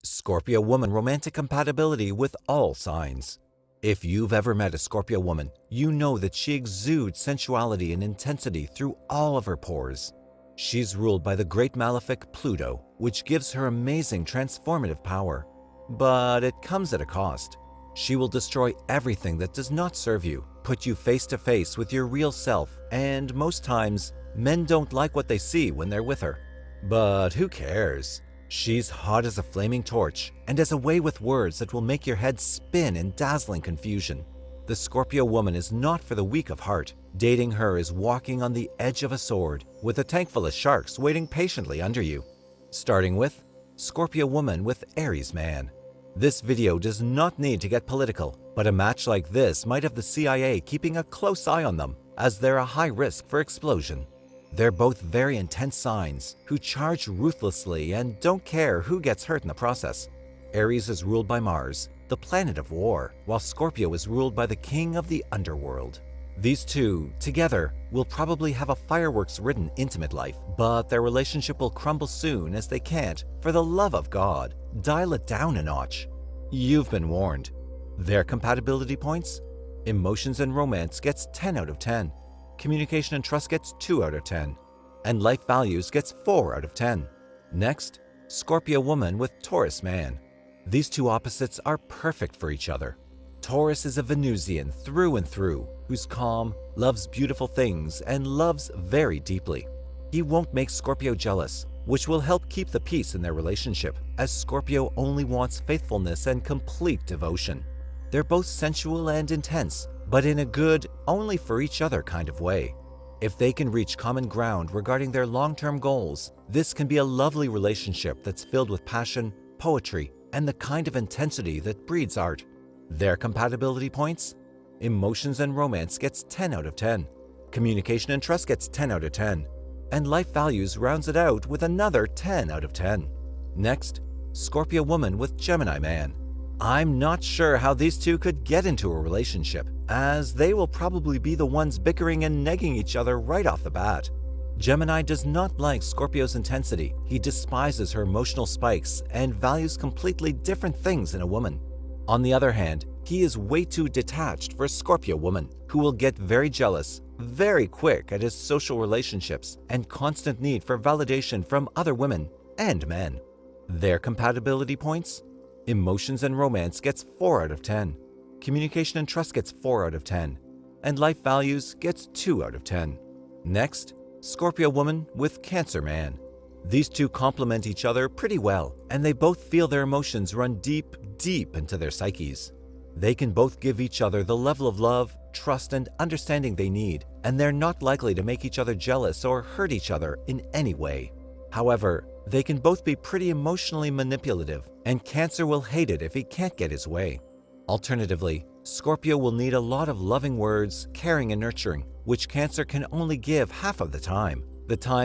Scorpio woman romantic compatibility with all signs. If you've ever met a Scorpio woman, you know that she exudes sensuality and intensity through all of her pores. She's ruled by the great malefic Pluto, which gives her amazing transformative power. But it comes at a cost. She will destroy everything that does not serve you, put you face to face with your real self, and most times, men don't like what they see when they're with her. But who cares? She's hot as a flaming torch and has a way with words that will make your head spin in dazzling confusion. The Scorpio woman is not for the weak of heart. Dating her is walking on the edge of a sword, with a tank full of sharks waiting patiently under you. Starting with Scorpio woman with Aries man. This video does not need to get political, but a match like this might have the CIA keeping a close eye on them, as they're a high risk for explosion. They're both very intense signs who charge ruthlessly and don't care who gets hurt in the process. Aries is ruled by Mars, the planet of war, while Scorpio is ruled by the king of the underworld. These two, together, will probably have a fireworks-ridden intimate life, but their relationship will crumble soon as they can't, for the love of God, dial it down a notch. You've been warned. Their compatibility points? Emotions and romance gets 10 out of 10. Communication and trust gets 2 out of 10. And life values gets 4 out of 10. Next, Scorpio woman with Taurus man. These two opposites are perfect for each other. Taurus is a Venusian through and through, who's calm, loves beautiful things, and loves very deeply. He won't make Scorpio jealous, which will help keep the peace in their relationship, as Scorpio only wants faithfulness and complete devotion. They're both sensual and intense, but in a good, only for each other kind of way. If they can reach common ground regarding their long-term goals, this can be a lovely relationship that's filled with passion, poetry, and the kind of intensity that breeds art. Their compatibility points? Emotions and romance gets 10 out of 10. Communication and trust gets 10 out of 10. And life values rounds it out with another 10 out of 10. Next, Scorpio woman with Gemini man. I'm not sure how these two could get into a relationship, as they will probably be the ones bickering and negging each other right off the bat. Gemini does not like Scorpio's intensity. He despises her emotional spikes and values completely different things in a woman. On the other hand, he is way too detached for a Scorpio woman, who will get very jealous, very quick at his social relationships, and constant need for validation from other women and men. Their compatibility points? Emotions and romance gets 4 out of 10. Communication and trust gets 4 out of 10. And life values gets 2 out of 10. Next, Scorpio woman with Cancer man. These two complement each other pretty well, and they both feel their emotions run deep, deep into their psyches. They can both give each other the level of love, trust, and understanding they need, and they're not likely to make each other jealous or hurt each other in any way. However, they can both be pretty emotionally manipulative, and Cancer will hate it if he can't get his way. Alternatively, Scorpio will need a lot of loving words, caring and nurturing, which Cancer can only give half of the time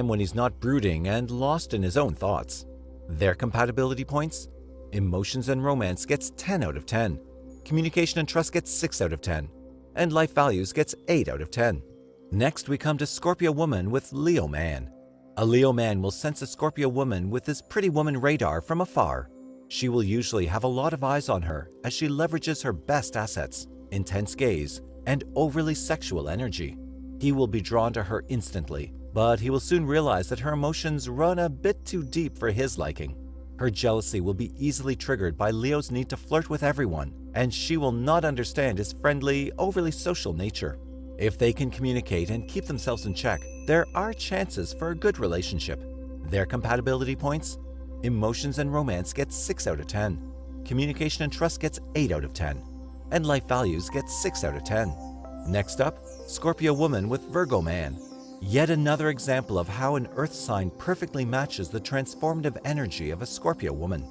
when he's not brooding and lost in his own thoughts. Their compatibility points? Emotions and romance gets 10 out of 10. Communication and trust gets 6 out of 10. And life values gets 8 out of 10. Next, we come to Scorpio woman with Leo man. A Leo man will sense a Scorpio woman with his pretty woman radar from afar. She will usually have a lot of eyes on her as she leverages her best assets, intense gaze, and overly sexual energy. He will be drawn to her instantly, but he will soon realize that her emotions run a bit too deep for his liking. Her jealousy will be easily triggered by Leo's need to flirt with everyone, and she will not understand his friendly, overly social nature. If they can communicate and keep themselves in check, there are chances for a good relationship. Their compatibility points? Emotions and romance gets 6 out of 10. Communication and trust gets 8 out of 10. And life values gets 6 out of 10. Next up, Scorpio woman with Virgo man. Yet another example of how an earth sign perfectly matches the transformative energy of a Scorpio woman.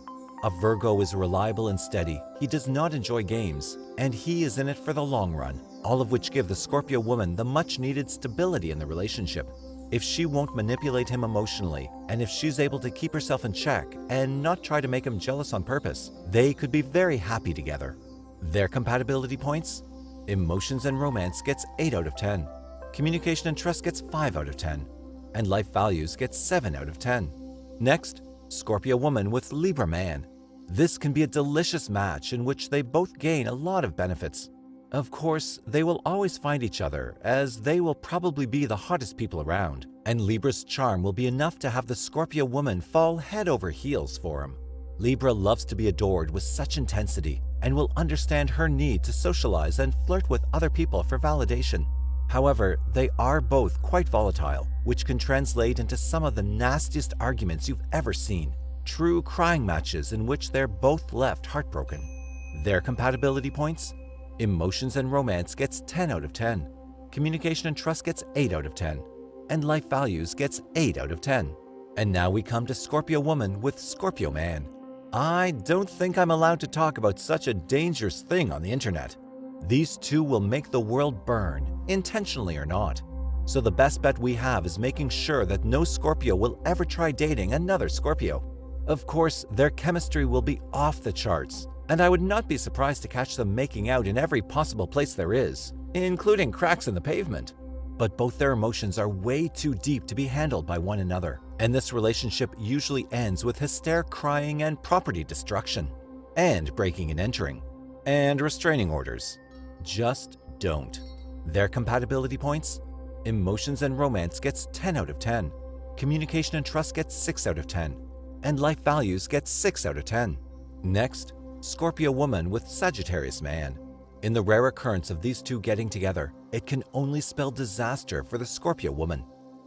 A Virgo is reliable and steady. He does not enjoy games, and he is in it for the long run, all of which give the Scorpio woman the much-needed stability in the relationship. If she won't manipulate him emotionally, and if she's able to keep herself in check and not try to make him jealous on purpose, they could be very happy together. Their compatibility points? Emotions and romance gets 8 out of 10. Communication and trust gets 5 out of 10. And life values gets 7 out of 10. Next, Scorpio woman with Libra man. This can be a delicious match in which they both gain a lot of benefits. Of course, they will always find each other, as they will probably be the hottest people around, and Libra's charm will be enough to have the Scorpio woman fall head over heels for him. Libra loves to be adored with such intensity and will understand her need to socialize and flirt with other people for validation. However, they are both quite volatile, which can translate into some of the nastiest arguments you've ever seen. True crying matches in which they're both left heartbroken. Their compatibility points? Emotions and romance gets 10 out of 10. Communication and trust gets 8 out of 10. And life values gets 8 out of 10. And now we come to Scorpio woman with Scorpio man. I don't think I'm allowed to talk about such a dangerous thing on the internet. These two will make the world burn, intentionally or not. So the best bet we have is making sure that no Scorpio will ever try dating another Scorpio. Of course, their chemistry will be off the charts, and I would not be surprised to catch them making out in every possible place there is, including cracks in the pavement. But both their emotions are way too deep to be handled by one another, and this relationship usually ends with hysteric crying and property destruction, and breaking and entering, and restraining orders. Just don't. Their compatibility points? Emotions and romance gets 10 out of 10. Communication and trust gets 6 out of 10. And life values gets 6 out of 10. Next, Scorpio woman with Sagittarius man. In the rare occurrence of these two getting together, it can only spell disaster for the Scorpio woman.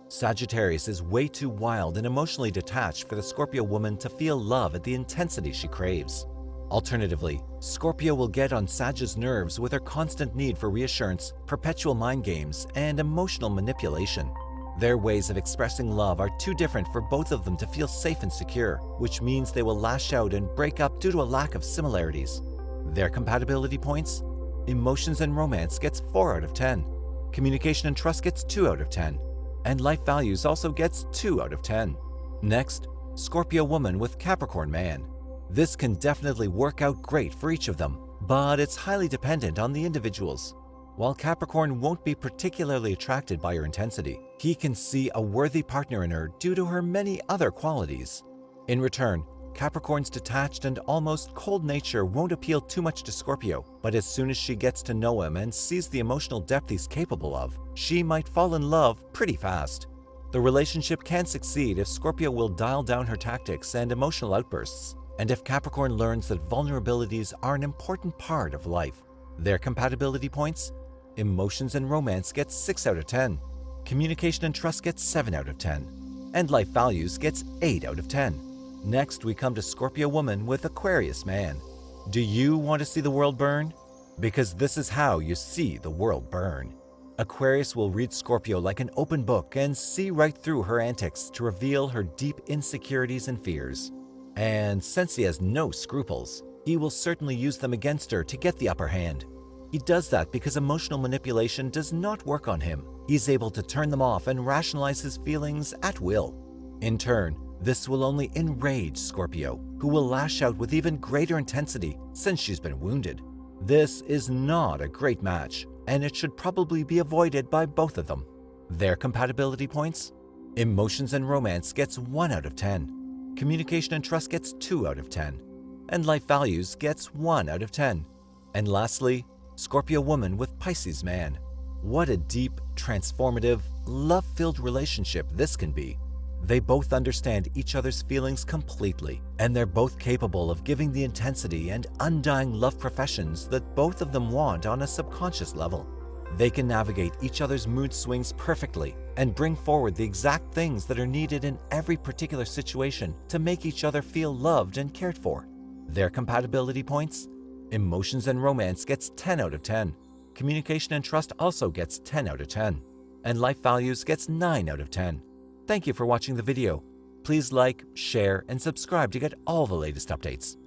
Sagittarius is way too wild and emotionally detached for the Scorpio woman to feel love at the intensity she craves. Alternatively, Scorpio will get on Sag's nerves with her constant need for reassurance, perpetual mind games, and emotional manipulation. Their ways of expressing love are too different for both of them to feel safe and secure, which means they will lash out and break up due to a lack of similarities. Their compatibility points? Emotions and romance gets 4 out of 10. Communication and trust gets 2 out of 10. And life values also gets 2 out of 10. Next, Scorpio woman with Capricorn man. This can definitely work out great for each of them, but it's highly dependent on the individuals. While Capricorn won't be particularly attracted by her intensity, he can see a worthy partner in her due to her many other qualities. In return, Capricorn's detached and almost cold nature won't appeal too much to Scorpio, but as soon as she gets to know him and sees the emotional depth he's capable of, she might fall in love pretty fast. The relationship can succeed if Scorpio will dial down her tactics and emotional outbursts, and if Capricorn learns that vulnerabilities are an important part of life. Their compatibility points? Emotions and romance gets 6 out of 10. Communication and trust gets 7 out of 10. And life values gets 8 out of 10. Next, we come to Scorpio woman with Aquarius man. Do you want to see the world burn? Because this is how you see the world burn. Aquarius will read Scorpio like an open book and see right through her antics to reveal her deep insecurities and fears. And since he has no scruples, he will certainly use them against her to get the upper hand. He does that because emotional manipulation does not work on him. He's able to turn them off and rationalize his feelings at will. In turn, this will only enrage Scorpio, who will lash out with even greater intensity since she's been wounded. This is not a great match, and it should probably be avoided by both of them. Their compatibility points? Emotions and romance gets 1 out of 10. Communication and trust gets 2 out of 10. And life values gets 1 out of 10. And lastly, Scorpio woman with Pisces man. What a deep, transformative, love-filled relationship this can be. They both understand each other's feelings completely, and they're both capable of giving the intensity and undying love professions that both of them want on a subconscious level. They can navigate each other's mood swings perfectly and bring forward the exact things that are needed in every particular situation to make each other feel loved and cared for. Their compatibility points? Emotions and romance gets 10 out of 10. Communication and trust also gets 10 out of 10. And life values gets 9 out of 10. Thank you for watching the video. Please like, share, and subscribe to get all the latest updates.